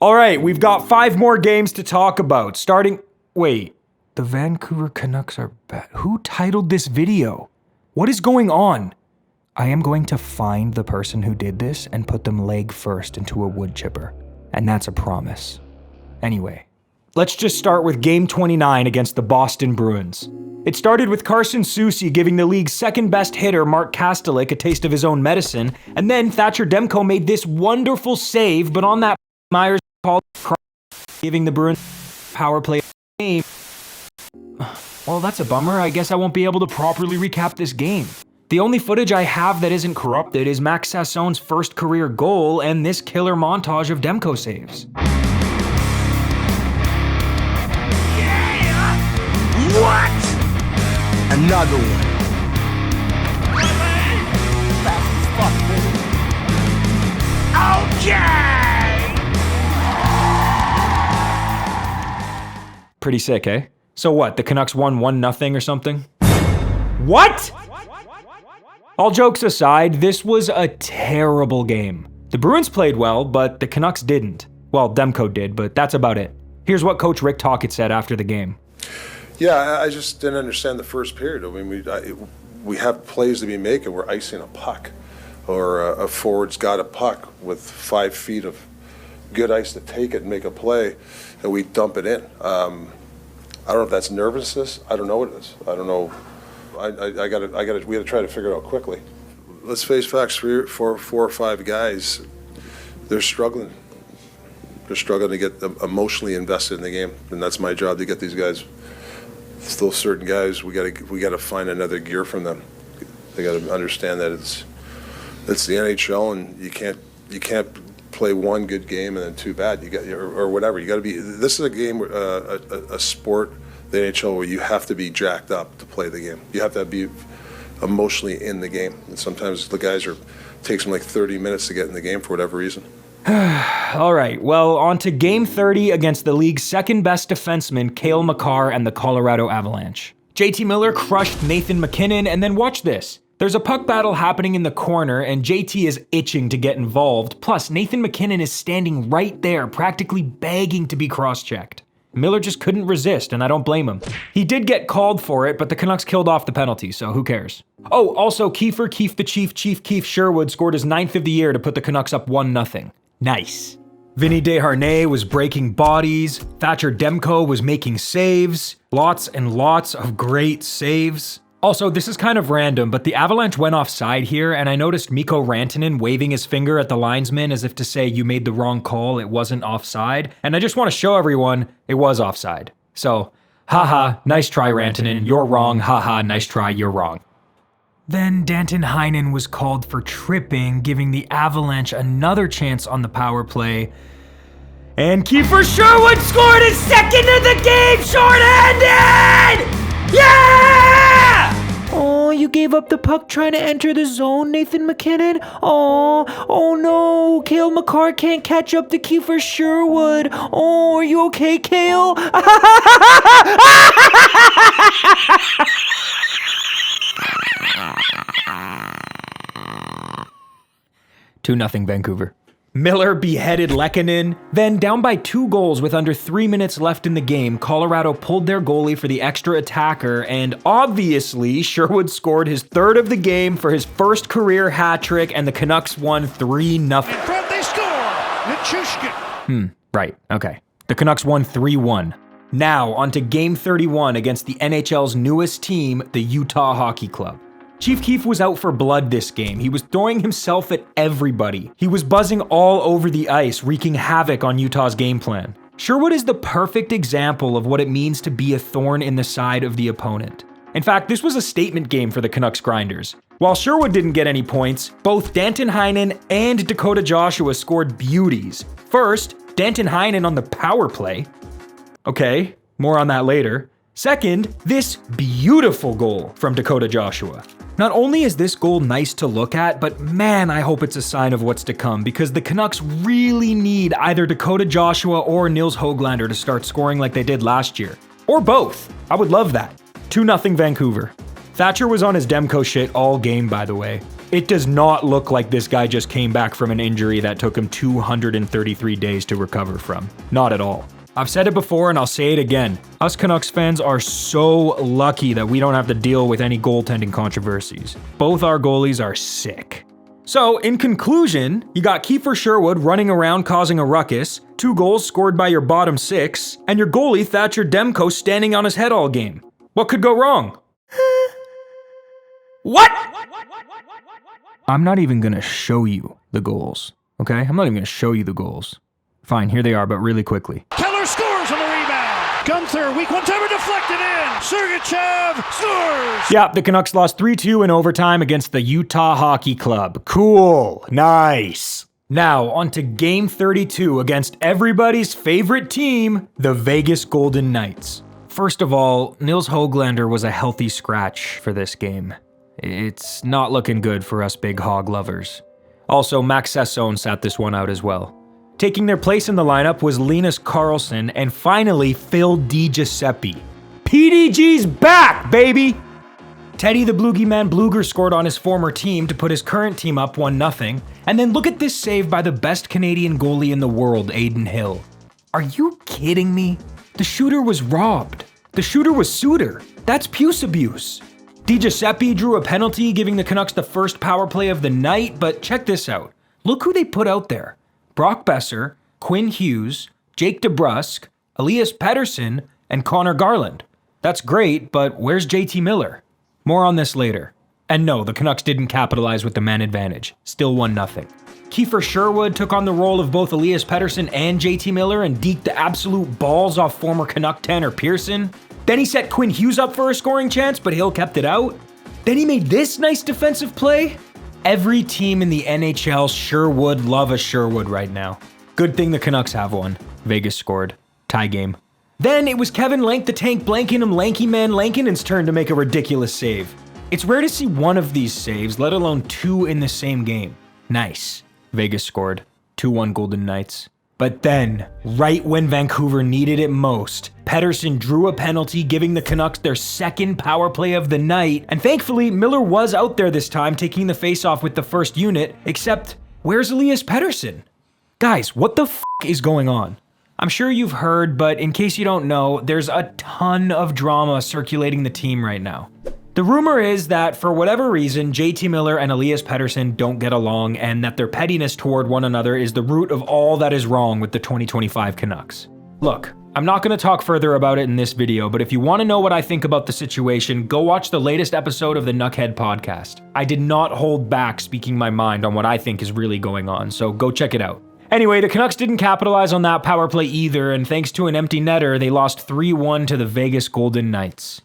All right, we've got 5 more games to talk about, starting... Wait, the Vancouver Canucks are bad. Who titled this video? What is going on? I am going to find the person who did this and put them leg first into a wood chipper. And that's a promise. Anyway, let's just start with Game 29 against the Boston Bruins. It started with Carson Soucy giving the league's second best hitter, Mark Kastelik, a taste of his own medicine, and then Thatcher Demko made this wonderful save, but on that Myers called giving the Bruins power play game. Well, that's a bummer. I guess I won't be able to properly recap this game. The only footage I have that isn't corrupted is Max Sasson's first career goal and this killer montage of Demko saves. Yeah! What? Another one. Fast as fuck, baby. Okay! Pretty sick, eh? So what, the Canucks won 1-0 or something? What? All jokes aside, this was a terrible game. The Bruins played well, but the Canucks didn't. Well, Demko did, but that's about it. Here's what Coach Rick Tocchet said after the game. Yeah, I just didn't understand the first period. I mean, we have plays to be making. We're icing a puck, or a forward's got a puck with 5 feet of good ice to take it and make a play, and we dump it in. I don't know if that's nervousness. I don't know what it is. I don't know. We gotta try to figure it out quickly. Let's face facts. 4 or 5 guys, they're struggling. They're struggling to get emotionally invested in the game, and that's my job to get these guys. Still, certain guys, we gotta find another gear from them. They gotta understand that it's the NHL, and you can't play 1 good game and then 2 bad. You got or whatever. You got to be. This is a game, a sport, the NHL, where you have to be jacked up to play the game. You have to be emotionally in the game, and sometimes the guys takes them like 30 minutes to get in the game for whatever reason. All right, well, on to Game 30 against the league's second-best defenseman, Cale Makar and the Colorado Avalanche. J.T. Miller crushed Nathan MacKinnon, and then watch this. There's a puck battle happening in the corner, and J.T. is itching to get involved, plus Nathan MacKinnon is standing right there, practically begging to be cross-checked. Miller just couldn't resist, and I don't blame him. He did get called for it, but the Canucks killed off the penalty, so who cares? Oh, also, Chief Kiefer Sherwood scored his 9th of the year to put the Canucks up 1-0. Nice. Vinny Desharnais was breaking bodies, Thatcher Demko was making saves, lots and lots of great saves. Also, this is kind of random, but the Avalanche went offside here, and I noticed Mikko Rantanen waving his finger at the linesman as if to say, you made the wrong call, it wasn't offside. And I just want to show everyone, it was offside. So, haha, nice try Rantanen, you're wrong, haha, nice try, you're wrong. Then Danton Heinen was called for tripping, giving the Avalanche another chance on the power play. And Kiefer Sherwood scored his 2nd of the game, shorthanded! Yeah! Oh, you gave up the puck trying to enter the zone, Nathan MacKinnon? Oh no, Cale Makar can't catch up to Kiefer Sherwood. Oh, are you okay, Cale? 2-0 Vancouver. Miller beheaded Lankinen. Then, down by 2 goals with under 3 minutes left in the game, Colorado pulled their goalie for the extra attacker, and obviously, Sherwood scored his 3rd of the game for his first career hat trick, and the Canucks won 3-0. In front they score! Tkachuk! Right, okay. The Canucks won 3-1. Now, on to Game 31 against the NHL's newest team, the Utah Hockey Club. Chief Keef was out for blood this game. He was throwing himself at everybody. He was buzzing all over the ice, wreaking havoc on Utah's game plan. Sherwood is the perfect example of what it means to be a thorn in the side of the opponent. In fact, this was a statement game for the Canucks grinders. While Sherwood didn't get any points, both Danton Heinen and Dakota Joshua scored beauties. First, Danton Heinen on the power play. Okay, more on that later. Second, this beautiful goal from Dakota Joshua. Not only is this goal nice to look at, but man, I hope it's a sign of what's to come, because the Canucks really need either Dakota Joshua or Nils Höglander to start scoring like they did last year. Or both. I would love that. 2-0 Vancouver. Thatcher was on his Demko shit all game, by the way. It does not look like this guy just came back from an injury that took him 233 days to recover from. Not at all. I've said it before and I'll say it again. Us Canucks fans are so lucky that we don't have to deal with any goaltending controversies. Both our goalies are sick. So, in conclusion, you got Kiefer Sherwood running around causing a ruckus, 2 goals scored by your bottom 6, and your goalie Thatcher Demko standing on his head all game. What could go wrong? What? I'm not even gonna show you the goals, okay? I'm not even gonna show you the goals. Fine, here they are, but really quickly. Keller scores on the rebound. Guenther, weak one-timer deflected in. Sergachev scores. Yeah, the Canucks lost 3-2 in overtime against the Utah Hockey Club. Cool. Nice. Now, on to Game 32 against everybody's favorite team, the Vegas Golden Knights. First of all, Nils Höglander was a healthy scratch for this game. It's not looking good for us big hog lovers. Also, Max Sesson sat this one out as well. Taking their place in the lineup was Linus Karlsson and finally Phil DiGiuseppe. PDG's back, baby! Teddy the Bloogie Man Bluger scored on his former team to put his current team up 1-0. And then look at this save by the best Canadian goalie in the world, Adin Hill. Are you kidding me? The shooter was robbed. The shooter was Suter. That's puce abuse. DiGiuseppe drew a penalty, giving the Canucks the first power play of the night, but check this out. Look who they put out there. Brock Boeser, Quinn Hughes, Jake DeBrusk, Elias Pettersson, and Connor Garland. That's great, but where's J.T. Miller? More on this later. And no, the Canucks didn't capitalize with the man advantage. Still 1-0. Kiefer Sherwood took on the role of both Elias Pettersson and J.T. Miller and deked the absolute balls off former Canuck Tanner Pearson. Then he set Quinn Hughes up for a scoring chance, but Hill kept it out. Then he made this nice defensive play. Every team in the NHL sure would love a Sherwood right now. Good thing the Canucks have one. Vegas scored. Tie game. Then it was Kevin Lank the Tank Blankenham Lanky Man Lankinen's turn to make a ridiculous save. It's rare to see one of these saves, let alone 2 in the same game. Nice. Vegas scored. 2-1 Golden Knights. But then, right when Vancouver needed it most, Pettersson drew a penalty, giving the Canucks their second power play of the night, and thankfully, Miller was out there this time taking the faceoff with the first unit, except, where's Elias Pettersson? Guys, what the f*** is going on? I'm sure you've heard, but in case you don't know, there's a ton of drama circulating the team right now. The rumor is that, for whatever reason, J.T. Miller and Elias Pettersson don't get along and that their pettiness toward one another is the root of all that is wrong with the 2025 Canucks. Look, I'm not going to talk further about it in this video, but if you want to know what I think about the situation, go watch the latest episode of the Knuckhead podcast. I did not hold back speaking my mind on what I think is really going on, so go check it out. Anyway, the Canucks didn't capitalize on that power play either, and thanks to an empty netter, they lost 3-1 to the Vegas Golden Knights.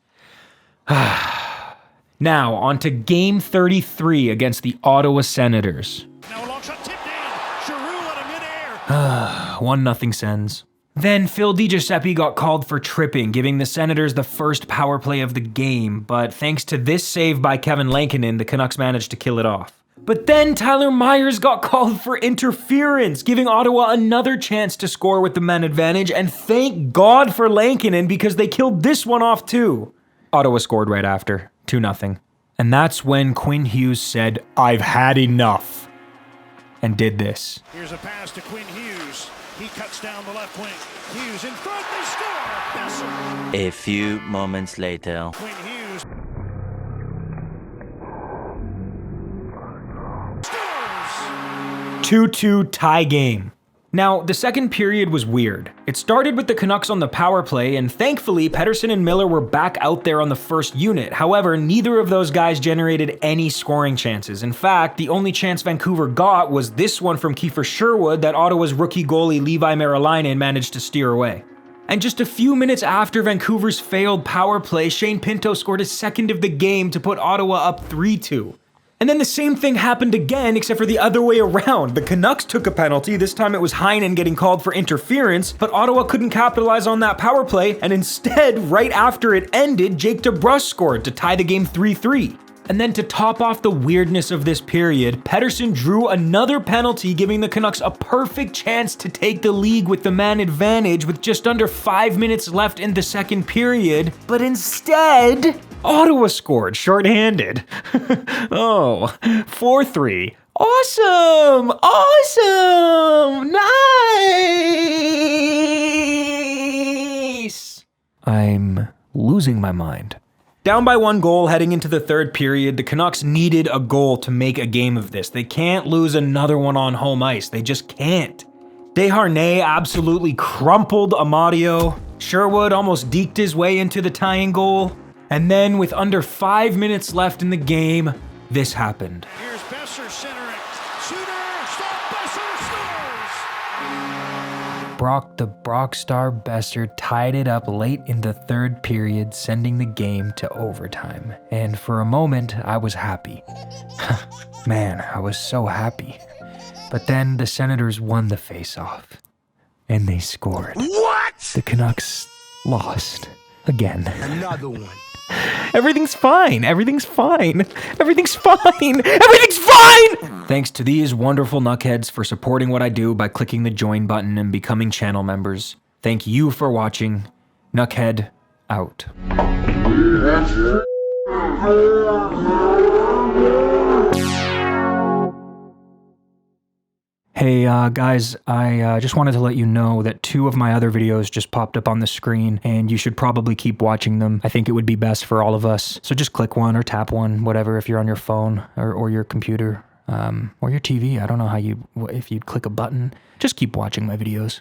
Now, on to Game 33 against the Ottawa Senators. Now a long shot tipped in. Giroux out of midair. 1-0 Sens. Then Phil DiGiuseppe got called for tripping, giving the Senators the first power play of the game, but thanks to this save by Kevin Lankinen, the Canucks managed to kill it off. But then Tyler Myers got called for interference, giving Ottawa another chance to score with the man advantage, and thank God for Lankinen because they killed this one off too. Ottawa scored right after, 2-0. And that's when Quinn Hughes said, "I've had enough," and did this. Here's a pass to Quinn Hughes. He cuts down the left wing. Hughes in front, they score! Yes, A few moments later. Quinn Hughes scores! 2-2 tie game. Now, the second period was weird. It started with the Canucks on the power play, and thankfully, Pettersson and Miller were back out there on the first unit. However, neither of those guys generated any scoring chances. In fact, the only chance Vancouver got was this one from Kiefer Sherwood that Ottawa's rookie goalie Levi Merilainen managed to steer away. And just a few minutes after Vancouver's failed power play, Shane Pinto scored his second of the game to put Ottawa up 3-2. And then the same thing happened again, except for the other way around. The Canucks took a penalty, this time it was Heinen getting called for interference, but Ottawa couldn't capitalize on that power play, and instead, right after it ended, Jake DeBrusk scored to tie the game 3-3. And then to top off the weirdness of this period, Pettersson drew another penalty, giving the Canucks a perfect chance to take the league with the man advantage with just under 5 minutes left in the second period, but instead, Ottawa scored, shorthanded. Oh, 4-3. Awesome! Awesome! Nice! I'm losing my mind. Down by 1 goal heading into the third period, the Canucks needed a goal to make a game of this. They can't lose another one on home ice. They just can't. Desharnais absolutely crumpled Amadio. Sherwood almost deked his way into the tying goal. And then with under 5 minutes left in the game, this happened. Here's Besser centering. Shooter, stop, Besser scores! Brock the Brockstar Besser tied it up late in the third period, sending the game to overtime. And for a moment, I was happy. Man, I was so happy. But then the Senators won the face-off. And they scored. What? The Canucks lost. Again. Another one. Everything's fine. Everything's fine. Everything's fine. Everything's fine! Thanks to these wonderful knuckheads for supporting what I do by clicking the join button and becoming channel members. Thank you for watching. Knuckhead out. Hey guys, I just wanted to let you know that 2 of my other videos just popped up on the screen, and you should probably keep watching them. I think it would be best for all of us. So just click one or tap one, whatever, if you're on your phone or your computer or your TV. I don't know how if you'd click a button. Just keep watching my videos.